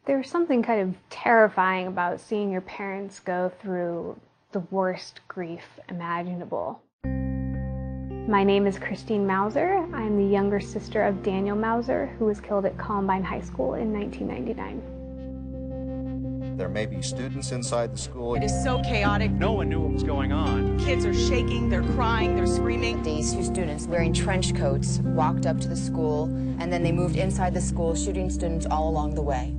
There's something kind of terrifying about seeing your parents go through the worst grief imaginable. My name is Christine Mauser. I'm the younger sister of Daniel Mauser, who was killed at Columbine High School in 1999. There may be students inside the school. It is so chaotic. No one knew what was going on. Kids are shaking, they're crying, they're screaming. These two students wearing trench coats walked up to the school, and then they moved inside the school, shooting students all along the way.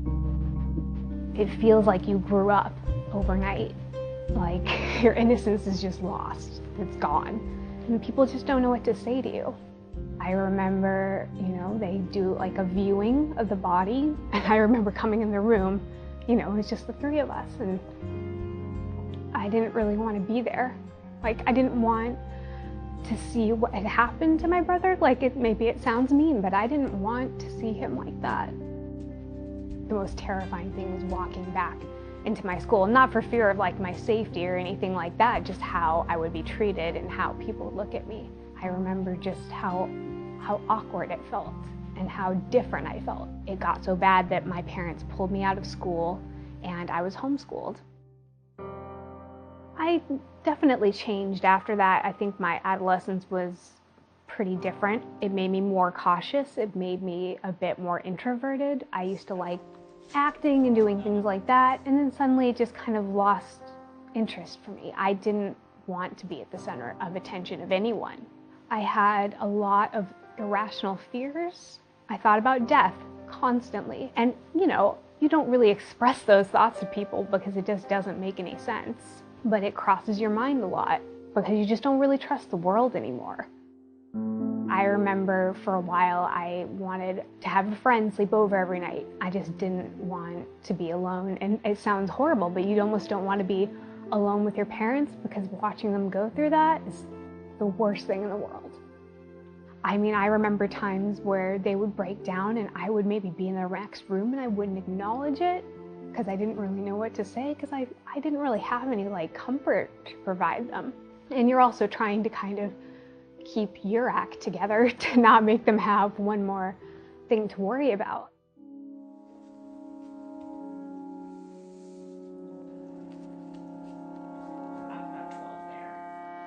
It feels like you grew up overnight. Like your innocence is just lost. It's gone. And people just don't know what to say to you. I remember, they do like a viewing of the body, and I remember coming in the room, it was just the three of us, and I didn't really want to be there. Like, I didn't want to see what had happened to my brother. Like, maybe it sounds mean, but I didn't want to see him like that. The most terrifying thing was walking back into my school, not for fear of like my safety or anything like that, just how I would be treated and how people would look at me. I remember just how awkward it felt and how different I felt. It got so bad that my parents pulled me out of school and I was homeschooled. I definitely changed after that. I think my adolescence was pretty different. It made me more cautious. It made me a bit more introverted. I used to like acting and doing things like that, and then suddenly it just kind of lost interest for me. I didn't want to be at the center of attention of anyone. I had a lot of irrational fears. I thought about death constantly, and you don't really express those thoughts to people because it just doesn't make any sense, but it crosses your mind a lot because you just don't really trust the world anymore. I remember for a while I wanted to have a friend sleep over every night. I just didn't want to be alone. And it sounds horrible, but you almost don't want to be alone with your parents because watching them go through that is the worst thing in the world. I mean, I remember times where they would break down and I would maybe be in the next room and I wouldn't acknowledge it because I didn't really know what to say because I didn't really have any comfort to provide them. And you're also trying to kind of keep your act together to not make them have one more thing to worry about.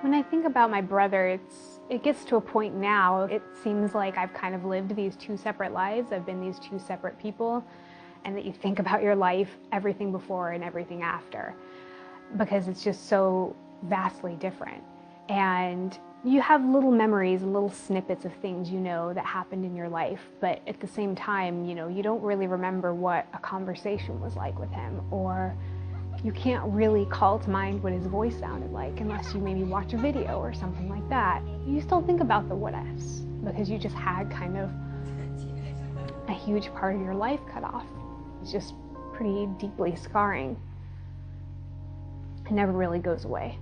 When I think about my brother, it gets to a point now, it seems like I've kind of lived these two separate lives. I've been these two separate people, and that you think about your life, everything before and everything after, because it's just so vastly different. And you have little memories and little snippets of things that happened in your life, but at the same time, you don't really remember what a conversation was like with him, or you can't really call to mind what his voice sounded like unless you maybe watch a video or something like that. You still think about the what ifs because you just had kind of a huge part of your life cut off. It's just pretty deeply scarring. It never really goes away.